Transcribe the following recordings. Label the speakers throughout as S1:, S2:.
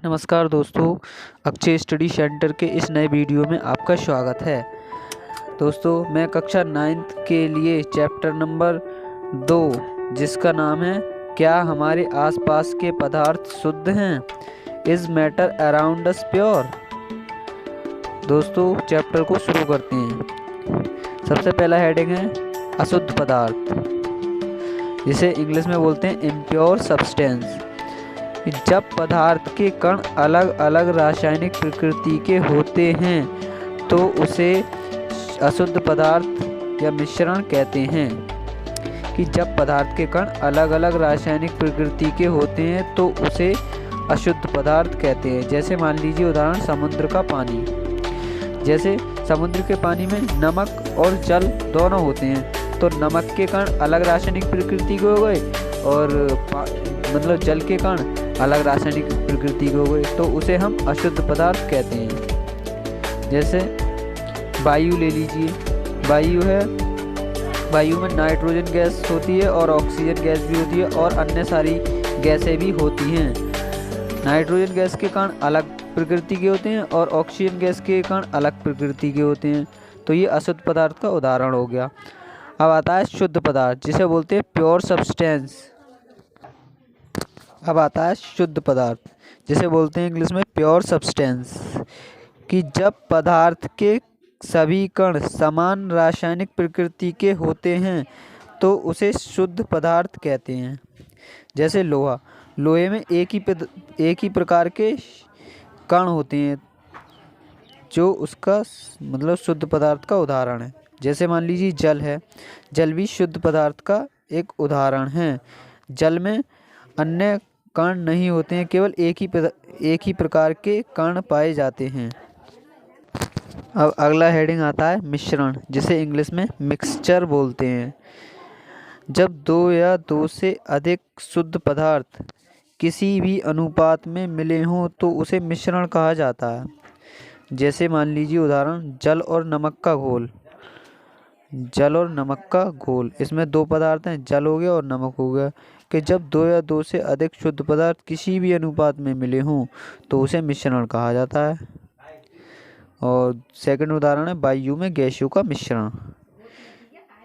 S1: नमस्कार दोस्तों, Akshay study centre के इस नए वीडियो में आपका स्वागत है। दोस्तों, मैं कक्षा 9th के लिए चैप्टर नंबर 2 जिसका नाम है क्या हमारे आसपास के पदार्थ शुद्ध हैं, is matter around us pure. दोस्तों, चैप्टर को शुरू करते हैं। सबसे पहला हेडिंग है अशुद्ध पदार्थ, जिसे इंग्लिश में बोलते हैं इम्प्योर सब्सटेंस। जब पदार्थ के कण अलग अलग रासायनिक प्रकृति के होते हैं तो उसे अशुद्ध पदार्थ या मिश्रण कहते हैं। कि जब पदार्थ के कण अलग अलग रासायनिक प्रकृति के होते हैं तो उसे अशुद्ध पदार्थ कहते हैं। जैसे मान लीजिए उदाहरण समुद्र का पानी। जैसे समुद्र के पानी में नमक और जल दोनों होते हैं, तो नमक के कण अलग रासायनिक प्रकृति के हो गए और जल के कण अलग रासायनिक प्रकृति के हो गए, तो उसे हम अशुद्ध पदार्थ कहते हैं। जैसे वायु ले लीजिए, वायु में नाइट्रोजन गैस होती है और ऑक्सीजन गैस भी होती है और अन्य सारी गैसें भी होती हैं। नाइट्रोजन गैस के कण अलग प्रकृति के होते हैं और ऑक्सीजन गैस के कण अलग प्रकृति के होते हैं, तो ये अशुद्ध पदार्थ का उदाहरण हो गया। अब आता है शुद्ध पदार्थ, जिसे बोलते हैं प्योर सब्सटेंस। अब आता है शुद्ध पदार्थ, जिसे बोलते हैं इंग्लिश में प्योर सब्सटेंस। कि जब पदार्थ के सभी कण समान रासायनिक प्रकृति के होते हैं तो उसे शुद्ध पदार्थ कहते हैं। जैसे लोहे में एक ही प्रकार के कण होते हैं, जो उसका शुद्ध पदार्थ का उदाहरण है। जैसे मान लीजिए जल भी शुद्ध पदार्थ का एक उदाहरण है। जल में अन्य कण नहीं होते हैं, केवल एक ही प्रकार के कण पाए जाते हैं। अब अगला हेडिंग आता है मिश्रण, जिसे इंग्लिश में मिक्सचर बोलते हैं। जब दो या दो से अधिक शुद्ध पदार्थ किसी भी अनुपात में मिले हों तो उसे मिश्रण कहा जाता है। जैसे मान लीजिए उदाहरण जल और नमक का घोल। इसमें दो पदार्थ हैं, जल हो गया और नमक हो गया। कि जब दो या दो से अधिक शुद्ध पदार्थ किसी भी अनुपात में मिले हों तो उसे मिश्रण कहा जाता है। और सेकंड उदाहरण है वायु में गैसों का मिश्रण।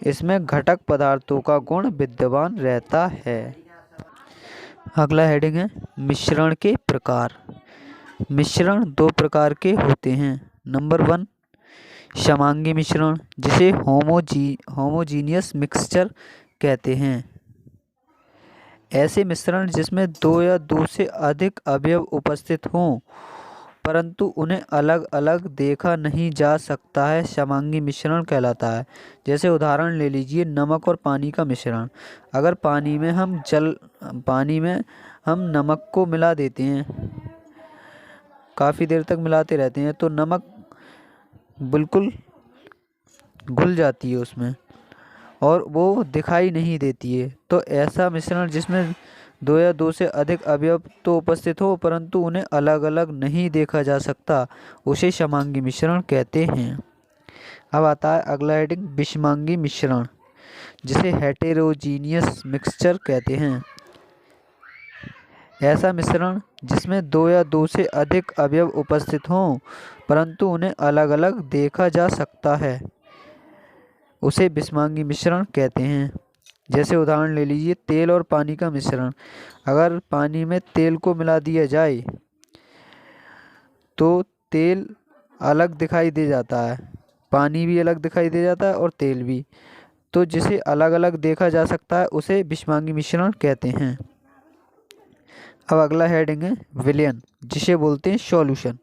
S1: इसमें घटक पदार्थों का गुण विद्यमान रहता है। अगला हेडिंग है मिश्रण के प्रकार। मिश्रण दो प्रकार के होते हैं। नंबर 1 समांगी मिश्रण, जिसे होमोजीनियस मिक्सचर कहते हैं। ऐसे मिश्रण जिसमें दो या दो से अधिक अवयव उपस्थित हों परंतु उन्हें अलग अलग देखा नहीं जा सकता है, समांगी मिश्रण कहलाता है। जैसे उदाहरण ले लीजिए नमक और पानी का मिश्रण। अगर पानी में हम नमक को मिला देते हैं, काफ़ी देर तक मिलाते रहते हैं, तो नमक बिल्कुल घुल जाती है उसमें और वो दिखाई नहीं देती है। तो ऐसा मिश्रण जिसमें दो या दो से अधिक अवयव तो उपस्थित हो परंतु उन्हें अलग अलग नहीं देखा जा सकता, उसे समांगी मिश्रण कहते हैं। अब आता है अगला हेडिंग विषमांगी मिश्रण, जिसे हेटेरोजीनियस मिक्सचर कहते हैं। ऐसा मिश्रण जिसमें दो या दो से अधिक अवयव उपस्थित हों परंतु उन्हें अलग अलग देखा जा सकता है, उसे विषमांगी मिश्रण कहते हैं। जैसे उदाहरण ले लीजिए तेल और पानी का मिश्रण। अगर पानी में तेल को मिला दिया जाए तो तेल अलग दिखाई दे जाता है, पानी भी अलग दिखाई दे जाता है और तेल भी। तो जिसे अलग अलग देखा जा सकता है उसे विषमांगी मिश्रण कहते हैं। अब अगला हेडिंग है विलयन, जिसे बोलते हैं सॉल्यूशन।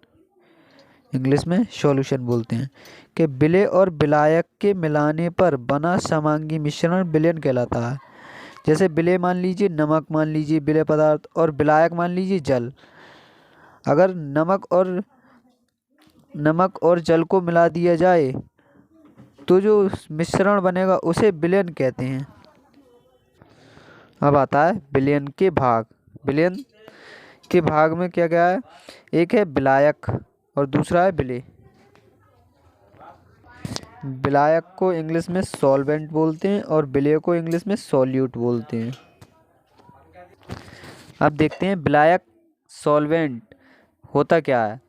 S1: इंग्लिश में सॉल्यूशन बोलते हैं। कि विलेय और विलायक के मिलाने पर बना समांगी मिश्रण विलयन कहलाता है। जैसे विलेय मान लीजिए नमक, मान लीजिए विलेय पदार्थ, और विलायक मान लीजिए जल। अगर नमक और जल को मिला दिया जाए तो जो मिश्रण बनेगा उसे विलयन कहते हैं। अब आता है विलयन के भाग। विलयन के भाग में क्या क्या है? एक है विलायक और दूसरा है विलेय। विलायक को इंग्लिश में सॉल्वेंट बोलते हैं और विलेय को इंग्लिश में सॉल्यूट बोलते हैं। अब देखते हैं विलायक सॉल्वेंट होता क्या है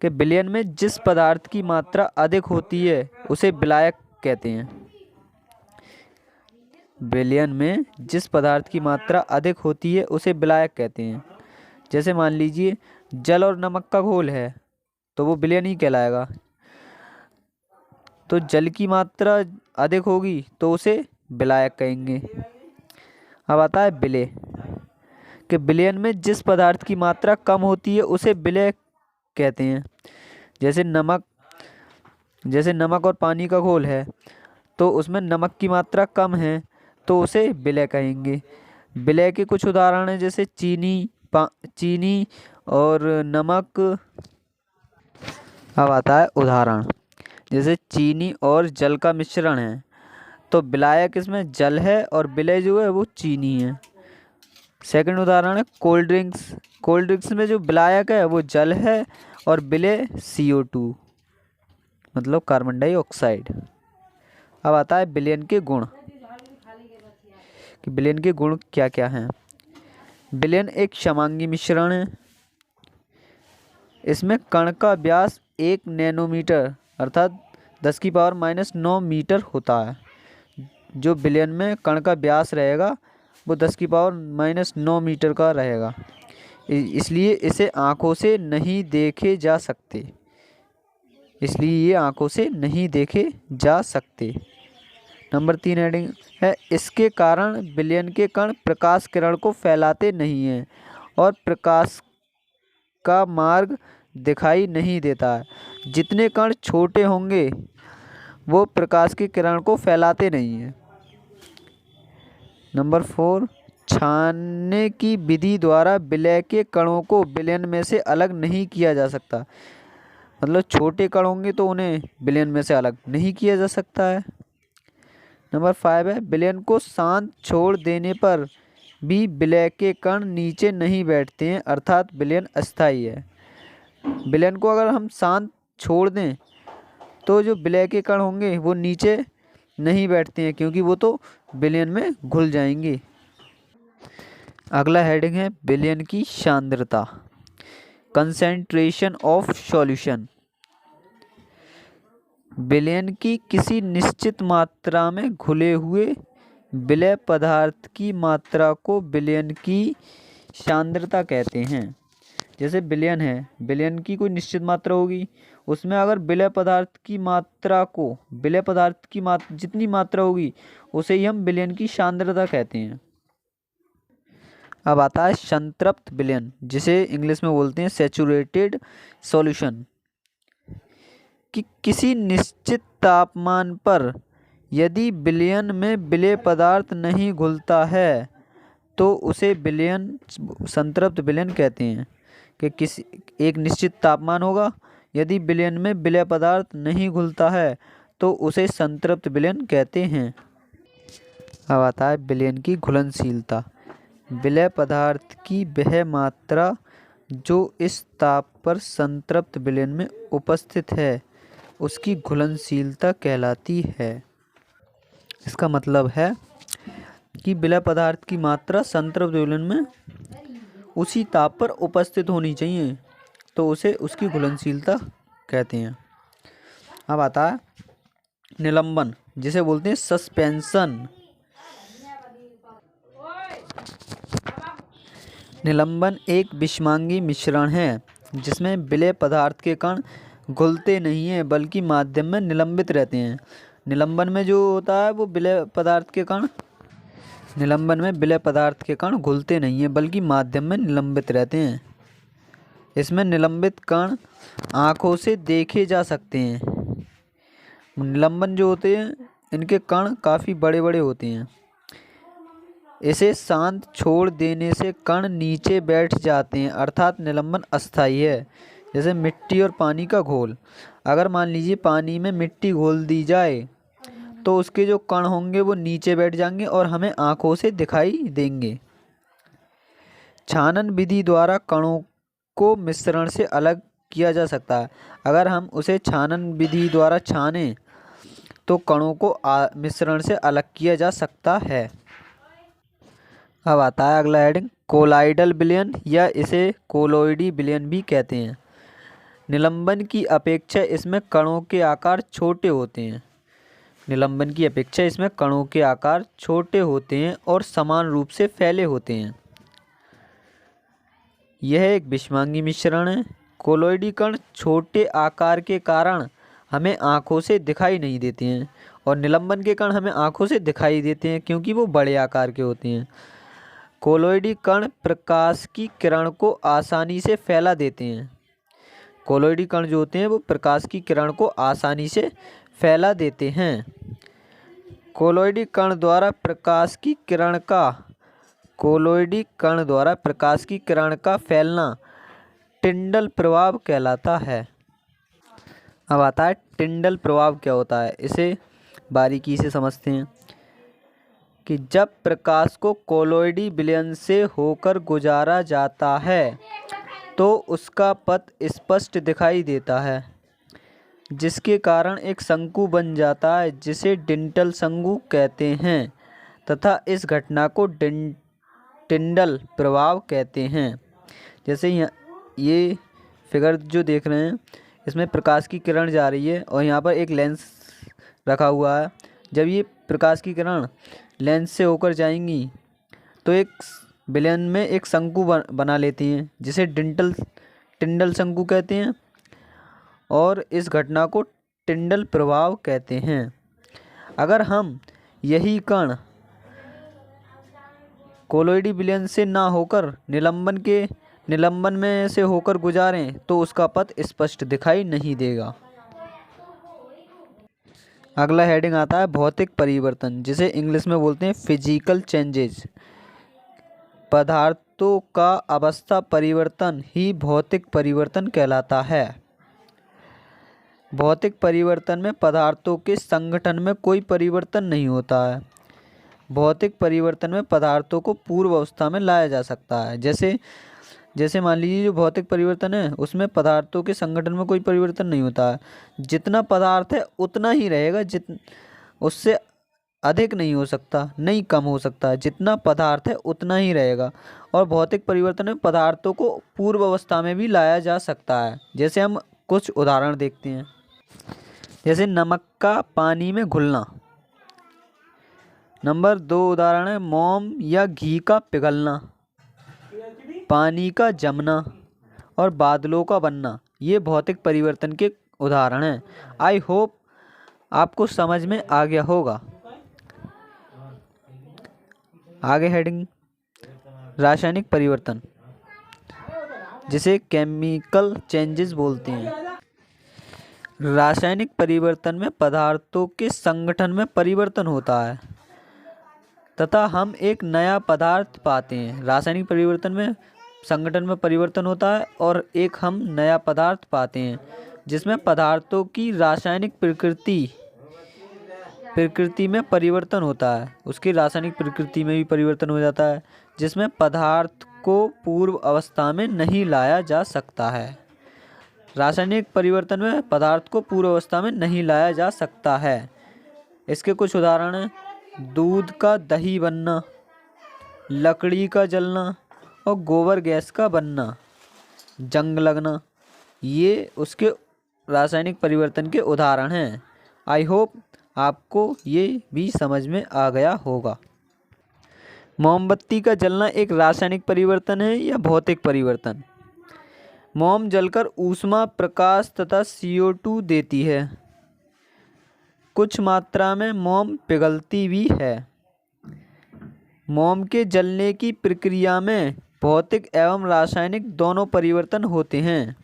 S1: कि विलयन में जिस पदार्थ की मात्रा अधिक होती है उसे विलायक कहते हैं। विलयन में जिस पदार्थ की मात्रा अधिक होती है उसे विलायक कहते हैं। जैसे मान लीजिए जल और नमक का घोल है तो वो विलयन ही कहलाएगा। तो जल की मात्रा अधिक होगी तो उसे विलायक कहेंगे। अब आता है विलेय, कि विलयन में जिस पदार्थ की मात्रा कम होती है उसे विलेय कहते हैं। जैसे नमक और पानी का घोल है तो उसमें नमक की मात्रा कम है तो उसे विलेय कहेंगे। विलेय के कुछ उदाहरण हैं, जैसे चीनी और नमक। अब आता है उदाहरण, जैसे चीनी और जल का मिश्रण है तो विलायक इसमें जल है और विलेय जो है वो चीनी है। सेकंड उदाहरण है कोल्ड ड्रिंक्स। कोल्ड ड्रिंक्स में जो विलायक है वो जल है और विलेय CO2 मतलब कार्बन डाइऑक्साइड। अब आता है विलयन के गुण, कि विलयन के गुण क्या क्या हैं। विलयन एक समांगी मिश्रण है। इसमें कण का व्यास 1 नैनोमीटर अर्थात 10⁻⁹ मीटर होता है। जो विलयन में कण का व्यास रहेगा वो 10⁻⁹ मीटर का रहेगा, इसलिए इसे आँखों से नहीं देखे जा सकते। इसलिए ये आँखों से नहीं देखे जा सकते। नंबर 3 हेडिंग है, इसके कारण विलयन के कण प्रकाश किरण को फैलाते नहीं हैं और प्रकाश का मार्ग दिखाई नहीं देता है। जितने कण छोटे होंगे वो प्रकाश की किरण को फैलाते नहीं हैं। नंबर 4, छानने की विधि द्वारा विलय के कणों को विलयन में से अलग नहीं किया जा सकता। मतलब छोटे कण होंगे तो उन्हें विलयन में से अलग नहीं किया जा सकता है। नंबर 5 है, विलयन को शांत छोड़ देने पर भी विलय के कण नीचे नहीं बैठते हैं अर्थात विलयन अस्थायी है। विलयन को अगर हम शांत छोड़ दें तो जो विलय के कण होंगे वो नीचे नहीं बैठते हैं क्योंकि वो तो विलयन में घुल जाएंगे। अगला हेडिंग है विलयन की सांद्रता, कंसेंट्रेशन ऑफ सॉल्यूशन। विलयन की किसी निश्चित मात्रा में घुले हुए विलय पदार्थ की मात्रा को विलयन की सांद्रता कहते हैं। जैसे विलयन है, विलयन की कोई निश्चित मात्रा होगी, उसमें अगर विलय पदार्थ की जितनी मात्रा होगी उसे ही हम विलयन की सांद्रता कहते हैं। अब आता है संतृप्त विलयन, जिसे इंग्लिश में बोलते हैं सैचुरेटेड सॉल्यूशन, कि किसी निश्चित तापमान पर यदि विलयन में विलेय पदार्थ नहीं घुलता है तो उसे संतृप्त विलयन कहते हैं। कि किसी एक निश्चित तापमान होगा, यदि विलयन में विलेय पदार्थ नहीं घुलता है तो उसे संतृप्त विलयन कहते हैं। अब आता है विलयन की घुलनशीलता, विलेय पदार्थ की वह मात्रा जो इस ताप पर संतृप्त विलयन में उपस्थित है उसकी घुलनशीलता कहलाती है। इसका मतलब है कि विलय पदार्थ की मात्रा संतृप्त विलयन में उसी ताप पर उपस्थित होनी चाहिए तो उसे उसकी घुलनशीलता कहते हैं। अब आता है निलंबन, जिसे बोलते हैं सस्पेंशन। निलंबन एक विषमांगी मिश्रण है जिसमें विलेय पदार्थ के कण घुलते नहीं हैं बल्कि माध्यम में निलंबित रहते हैं। निलंबन में जो होता है वो विलेय पदार्थ के कण घुलते नहीं हैं बल्कि माध्यम में निलंबित रहते हैं। इसमें निलंबित कण आँखों से देखे जा सकते हैं। निलंबन जो होते हैं इनके कण काफ़ी बड़े बड़े होते हैं। इसे शांत छोड़ देने से कण नीचे बैठ जाते हैं अर्थात निलंबन अस्थायी है। जैसे मिट्टी और पानी का घोल, अगर मान लीजिए पानी में मिट्टी घोल दी जाए तो उसके जो कण होंगे वो नीचे बैठ जाएंगे और हमें आँखों से दिखाई देंगे। छानन विधि द्वारा कणों को मिश्रण से अलग किया जा सकता है। अगर हम उसे छानन विधि द्वारा छानें तो कणों को मिश्रण से अलग किया जा सकता है। अब आता है अगला हेडिंग कोलाइडल विलयन, या इसे कोलोइडी विलयन भी कहते हैं। निलंबन की अपेक्षा इसमें कणों के आकार छोटे होते हैं। निलंबन की अपेक्षा इसमें कणों के आकार छोटे होते हैं और समान रूप से फैले होते हैं। यह एक विषमांगी मिश्रण है। कोलोइडी कण छोटे आकार के कारण हमें आँखों से दिखाई नहीं देते हैं और निलंबन के कण हमें आँखों से दिखाई देते हैं क्योंकि वो बड़े आकार के होते हैं। कोलोइडी कण प्रकाश की किरण को आसानी से फैला देते हैं। कोलोइडी कण जो होते हैं वो प्रकाश की किरण को आसानी से फैला देते हैं। कोलोइडी कण द्वारा प्रकाश की किरण का फैलना टिंडल प्रभाव कहलाता है। अब आता है टिंडल प्रभाव क्या होता है, इसे बारीकी से समझते हैं कि जब प्रकाश को कोलोइडी विलयन से होकर गुजारा जाता है तो उसका पथ स्पष्ट दिखाई देता है, जिसके कारण एक शंकु बन जाता है जिसे टिंडल शंकु कहते हैं तथा इस घटना को टिंडल प्रभाव कहते हैं। जैसे ये फिगर जो देख रहे हैं इसमें प्रकाश की किरण जा रही है और यहाँ पर एक लेंस रखा हुआ है। जब ये प्रकाश की किरण लेंस से होकर जाएंगी तो एक विलयन में एक शंकु बना लेती हैं जिसे टिंडल शंकु कहते हैं और इस घटना को टिंडल प्रभाव कहते हैं। अगर हम यही कण कोलोइडी विलयन से ना होकर निलंबन में से होकर गुजारें तो उसका पथ स्पष्ट दिखाई नहीं देगा। अगला हेडिंग आता है भौतिक परिवर्तन, जिसे इंग्लिश में बोलते हैं फिजिकल चेंजेस। पदार्थों का अवस्था परिवर्तन ही भौतिक परिवर्तन कहलाता है। भौतिक परिवर्तन में पदार्थों के संगठन में कोई परिवर्तन नहीं होता है। भौतिक परिवर्तन में पदार्थों को पूर्व अवस्था में लाया जा सकता है। जैसे मान लीजिए जो भौतिक परिवर्तन है उसमें पदार्थों के संगठन में कोई परिवर्तन नहीं होता है। जितना पदार्थ है उतना ही रहेगा, उससे अधिक नहीं हो सकता, नहीं कम हो सकता। जितना पदार्थ है उतना ही रहेगा। और भौतिक परिवर्तन में पदार्थों को पूर्व अवस्था में भी लाया जा सकता है। जैसे हम कुछ उदाहरण देखते हैं, जैसे नमक का पानी में घुलना। नंबर 2 उदाहरण है मोम या घी का पिघलना, पानी का जमना और बादलों का बनना। ये भौतिक परिवर्तन के उदाहरण हैं। आई होप आपको समझ में आ गया होगा। आगे हेडिंग रासायनिक परिवर्तन, जिसे केमिकल चेंजेस बोलते हैं। रासायनिक परिवर्तन में पदार्थों के संगठन में परिवर्तन होता है तथा हम एक नया पदार्थ पाते हैं। रासायनिक परिवर्तन में संगठन में परिवर्तन होता है और एक हम नया पदार्थ पाते हैं जिसमें पदार्थों की रासायनिक प्रकृति में परिवर्तन होता है। उसकी रासायनिक प्रकृति में भी परिवर्तन हो जाता है जिसमें पदार्थ को पूर्व अवस्था में नहीं लाया जा सकता है। रासायनिक परिवर्तन में पदार्थ को पूर्व अवस्था में नहीं लाया जा सकता है। इसके कुछ उदाहरण हैं दूध का दही बनना, लकड़ी का जलना और गोबर गैस का बनना, जंग लगना। ये उसके रासायनिक परिवर्तन के उदाहरण हैं। आई होप आपको ये भी समझ में आ गया होगा। मोमबत्ती का जलना एक रासायनिक परिवर्तन है या भौतिक परिवर्तन? मोम जलकर ऊष्मा, प्रकाश तथा CO2 देती है। कुछ मात्रा में मोम पिघलती भी है। मोम के जलने की प्रक्रिया में भौतिक एवं रासायनिक दोनों परिवर्तन होते हैं।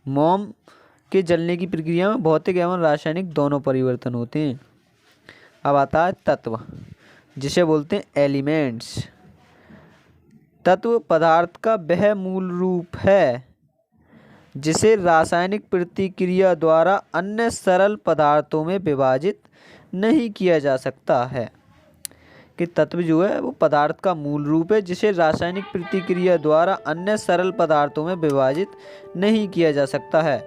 S1: मोम के जलने की प्रक्रिया में भौतिक एवं रासायनिक दोनों परिवर्तन होते हैं। अब आता है तत्व, जिसे बोलते हैं एलिमेंट्स। तत्व पदार्थ का वह मूल रूप है जिसे रासायनिक प्रतिक्रिया द्वारा अन्य सरल पदार्थों में विभाजित नहीं किया जा सकता है। कि तत्व जो है वो पदार्थ का मूल रूप है जिसे रासायनिक प्रतिक्रिया द्वारा अन्य सरल पदार्थों में विभाजित नहीं किया जा सकता है।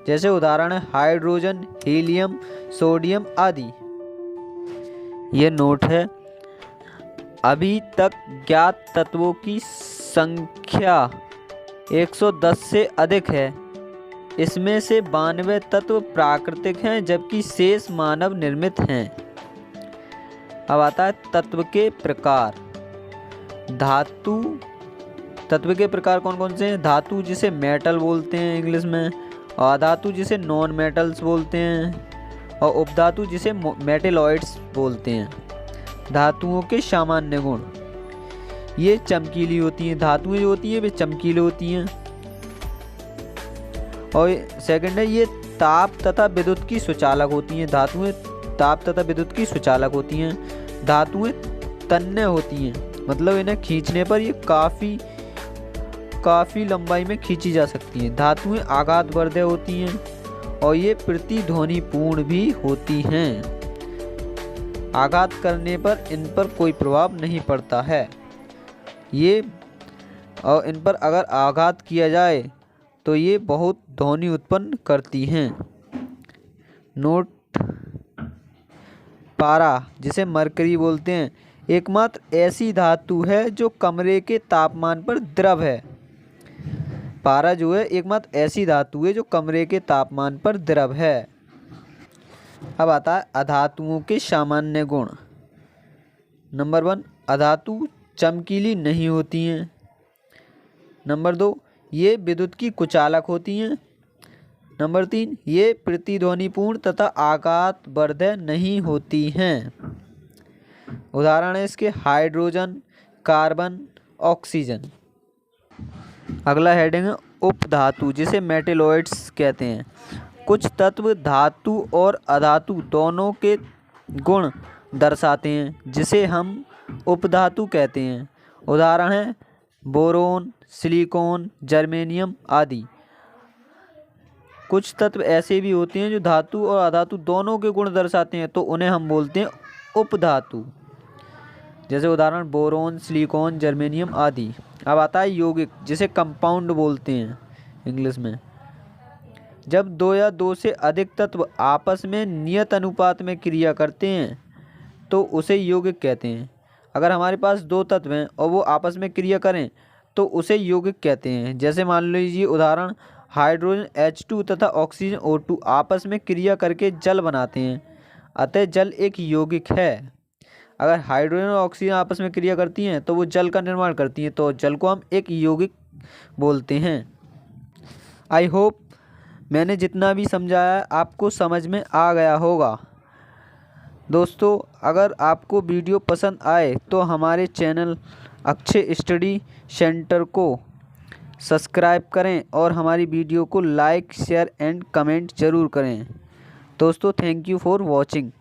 S1: जैसे उदाहरण है हाइड्रोजन, हीलियम, सोडियम आदि। ये नोट है, अभी तक ज्ञात तत्वों की संख्या 110 से अधिक है। इसमें से 92 तत्व प्राकृतिक हैं जबकि शेष मानव निर्मित हैं। अब आता है तत्व के प्रकार। धातु, तत्व के प्रकार कौन कौन से हैं? धातु जिसे मेटल बोलते हैं इंग्लिश में, और अधातु जिसे नॉन मेटल्स बोलते हैं, और उपधातु जिसे मेटेलॉइड्स बोलते हैं। धातुओं के सामान्य गुण, ये चमकीली होती हैं। धातुएं जो होती हैं वे चमकीली होती हैं। और सेकंड है, ये ताप तथा विद्युत की सुचालक होती हैं। धातुएं ताप तथा विद्युत की सुचालक होती हैं। धातुएं तन्य होती हैं, मतलब इन्हें खींचने पर ये काफ़ी लंबाई में खींची जा सकती हैं। धातुएं आघातवर्धक होती हैं और ये प्रतिध्वनिपूर्ण भी होती हैं। आघात करने पर इन पर कोई प्रभाव नहीं पड़ता है। ये और इन पर अगर आघात किया जाए तो ये बहुत ध्वनि उत्पन्न करती हैं। नोट, पारा जिसे मरकरी बोलते हैं, एकमात्र ऐसी धातु है जो कमरे के तापमान पर द्रव है। पारा जो है एकमात्र ऐसी धातु है जो कमरे के तापमान पर द्रव है। अब आता है अधातुओं के सामान्य गुण। नंबर 1, अधातु चमकीली नहीं होती हैं। नंबर 2, ये विद्युत की कुचालक होती हैं। नंबर 3, ये प्रतिध्वनिपूर्ण तथा आघातवर्धक नहीं होती हैं। उदाहरण है इसके हाइड्रोजन, कार्बन, ऑक्सीजन। अगला हेडिंग है उपधातु जिसे मेटेलॉइड्स कहते हैं। कुछ तत्व धातु और अधातु दोनों के गुण दर्शाते हैं जिसे हम उपधातु कहते हैं। उदाहरण है बोरोन, सिलिकॉन, जर्मेनियम आदि। कुछ तत्व ऐसे भी होते हैं जो धातु और अधातु दोनों के गुण दर्शाते हैं, तो उन्हें हम बोलते हैं उपधातु। जैसे उदाहरण बोरोन, सिलिकॉन, जर्मेनियम आदि। अब आता है यौगिक जिसे कंपाउंड बोलते हैं इंग्लिश में। जब 2 या 2 से अधिक तत्व आपस में नियत अनुपात में क्रिया करते हैं तो उसे यौगिक कहते हैं। अगर हमारे पास 2 तत्व हैं और वो आपस में क्रिया करें तो उसे यौगिक कहते हैं। जैसे मान लीजिए उदाहरण हाइड्रोजन H2 तथा ऑक्सीजन O2 आपस में क्रिया करके जल बनाते हैं, अतः जल एक यौगिक है। अगर हाइड्रोजन और ऑक्सीजन आपस में क्रिया करती हैं तो वो जल का निर्माण करती हैं, तो जल को हम एक यौगिक बोलते हैं। आई होप मैंने जितना भी समझाया आपको समझ में आ गया होगा। दोस्तों, अगर आपको वीडियो पसंद आए तो हमारे चैनल अक्षय स्टडी सेंटर को सब्सक्राइब करें और हमारी वीडियो को लाइक, शेयर एंड कमेंट ज़रूर करें। दोस्तों, थैंक यू फॉर वॉचिंग।